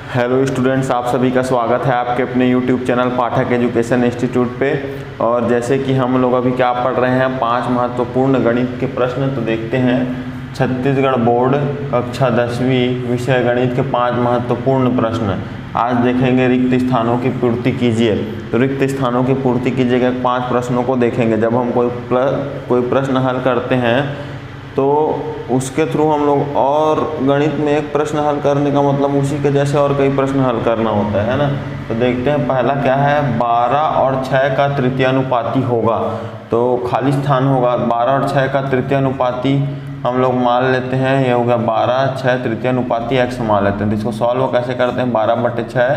Hello students, आप सभी का स्वागत है आपके अपने यूट्यूब चैनल पाठक एजुकेशन इंस्टीट्यूट पे। और जैसे कि हम लोग अभी क्या पढ़ रहे हैं, 5 महत्वपूर्ण गणित के प्रश्न। तो देखते हैं छत्तीसगढ़ बोर्ड कक्षा 10वीं विषय गणित के 5 महत्वपूर्ण प्रश्न। आज देखेंगे रिक्त स्थानों की पूर्ति कीजिए। तो रिक्त स्थानों की पूर्ति कीजिएगा 5 प्रश्नों को देखेंगे। जब हम कोई प्रश्न हल करते हैं तो उसके थ्रू हम लोग और गणित में एक प्रश्न हल करने का मतलब उसी के जैसे और कई प्रश्न हल करना होता है ना। तो देखते हैं पहला क्या है, 12 और 6 का तृतीयानुपाती होगा। तो खाली स्थान होगा 12 और 6 का तृतीयानुपाती हम लोग मान लेते हैं, ये हो गया 12, 6 तृतीयानुपाती x मान लेते हैं। तो इसको सॉल्व कैसे करते हैं, 12/6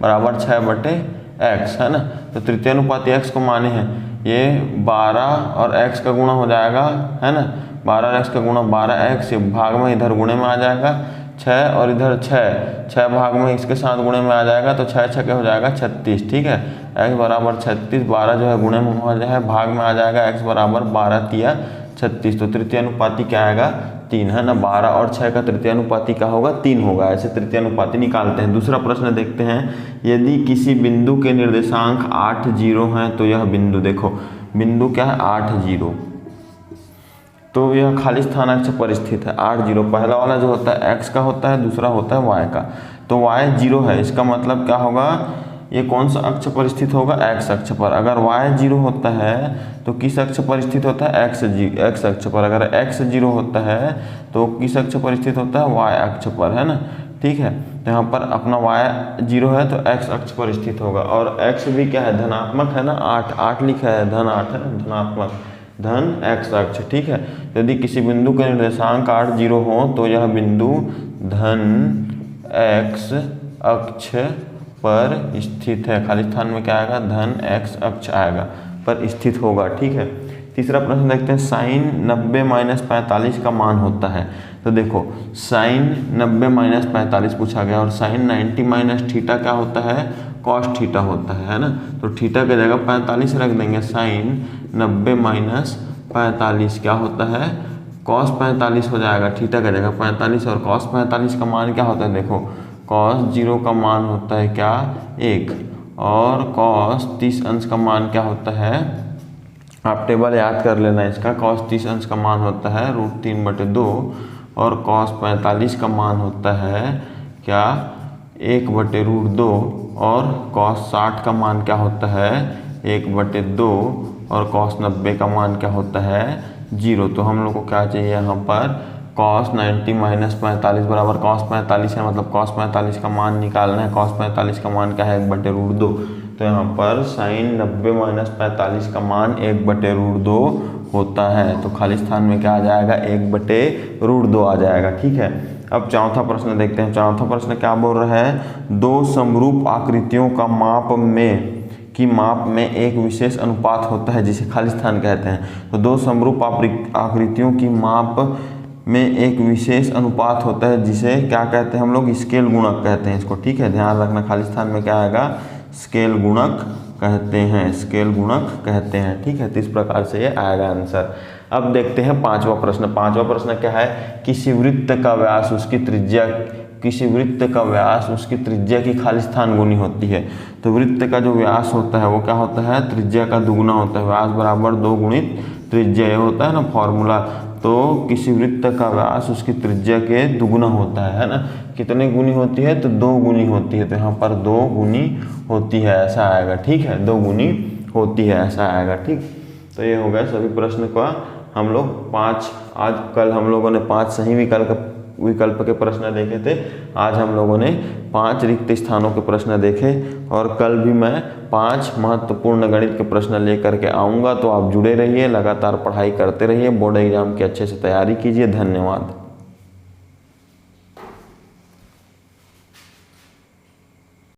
बराबर 6/x है ना। तो तृतीयानुपाती x को माने हैं, ये 12 और x का गुणा हो जाएगा है ना। 12 और x का गुणा 12x, भाग में इधर गुणे में आ जाएगा 6 और इधर 6 भाग में इसके साथ गुणे में आ जाएगा। तो 6 6 हो जाएगा 36, ठीक है। x बराबर 36, 12 जो है गुणे में हो जाए भाग में आ जाएगा, x बराबर 12 तिया 36। तो तृतीयानुपाती क्या आएगा, 3 है ना। 12 और 6 का तृतीयानुपाती क्या होगा, 3 होगा। ऐसे तृतीयानुपाती निकालते हैं। दूसरा प्रश्न देखते हैं, यदि किसी बिंदु के निर्देशांक 8 0 हैं तो यह बिंदु, देखो बिंदु क्या है 8 0, तो यह खाली स्थान अक्ष पर स्थित है। 8 0 पहला वाला जो होता है x का होता है, दूसरा होता है y का। तो y 0 है, इसका मतलब क्या होगा, ये कौन सा अक्ष पर स्थित होगा, x अक्ष पर। अगर y 0 होता है तो किस अक्ष पर स्थित होता है, x अक्ष पर। अगर x 0 होता है तो किस अक्ष पर स्थित होता है, y अक्ष पर, है ना। ठीक है, तो यहाँ पर अपना y 0 है तो x अक्ष पर स्थित होगा। और x भी क्या है, धनात्मक है ना, 8 लिखा है, धन 8 है ना, धनात्मक धन x अक्ष, ठीक है। यदि किसी बिंदु के निर्देशांक 8 0 हो तो यह बिंदु धन x अक्ष पर स्थित है। खाली स्थान में क्या आएगा, धन x अक्ष आएगा पर स्थित होगा, ठीक है। तीसरा प्रश्न देखते हैं, साइन 90 - 45 का मान होता है। तो देखो साइन 90 - 45 पूछा गया, और साइन 90 - थीटा क्या होता है, कॉस थीटा होता है ना। तो थीटा की जगह 45 रख देंगे। साइन 90 - 45 क्या होता है, कॉस 45 हो जाएगा। थीटा की जगह 45 और कॉस 45 का मान क्या होता है, देखो कॉस 0 का मान होता है क्या, 1, और कॉस 30 अंश का मान क्या होता है, आप टेबल याद कर लेना इसका। कॉस 30 अंश का मान होता है √3/2, और कॉस 45 का मान होता है क्या, 1/√2, और कॉस 60 का मान क्या होता है, 1/2, और कॉस 90 का मान क्या होता है, 0। तो हम लोग को क्या चाहिए यहाँ पर, कॉस 90 - 45 बराबर कॉस 45 है, मतलब कॉस 45 का मान निकालना है। कॉस 45 का मान क्या है, 1/√2। तो यहाँ पर साइन 90 - 45 का मान 1/√2 होता है। तो खाली स्थान में क्या आ जाएगा, 1/√2 आ जाएगा, ठीक है। अब चौथा प्रश्न देखते हैं। चौथा प्रश्न क्या बोल रहा है, दो समरूप आकृतियों का माप में एक विशेष अनुपात होता है जिसे खाली स्थान कहते हैं। तो दो समरूप आकृतियों की माप में एक विशेष अनुपात होता है जिसे क्या कहते हैं हम लोग, स्केल गुणक कहते हैं इसको, ठीक है। ध्यान रखना, खाली स्थान में क्या आएगा, स्केल गुणक कहते हैं, स्केल गुणक कहते हैं, ठीक है। तो इस प्रकार से ये आएगा आंसर। अब देखते हैं पांचवा प्रश्न। पांचवा प्रश्न क्या है, किसी वृत्त का व्यास उसकी त्रिज्या की खाली स्थान गुनी होती है। तो वृत्त का जो व्यास होता है वो क्या होता है, त्रिज्या का दुगुना होता है। व्यास बराबर 2 गुणित त्रिज्या, ये होता है ना फॉर्मूला। तो किसी वृत्त का व्यास उसकी त्रिज्या के दुगुना होता है ना। कितने गुनी होती है, तो 2 गुनी होती है। तो यहाँ पर 2 गुनी होती है, ऐसा आएगा, ठीक है। 2 गुनी होती है, ऐसा आएगा, ठीक। तो ये हो गया सभी प्रश्न का हम लोग 5। आज कल हम लोगों ने 5 सही विकल्प के प्रश्न देखे थे। आज हम लोगों ने 5 रिक्त स्थानों के प्रश्न देखे, और कल भी मैं 5 महत्वपूर्ण गणित के प्रश्न लेकर के आऊँगा। तो आप जुड़े रहिए, लगातार पढ़ाई करते रहिए, बोर्ड एग्जाम की अच्छे से तैयारी कीजिए। धन्यवाद।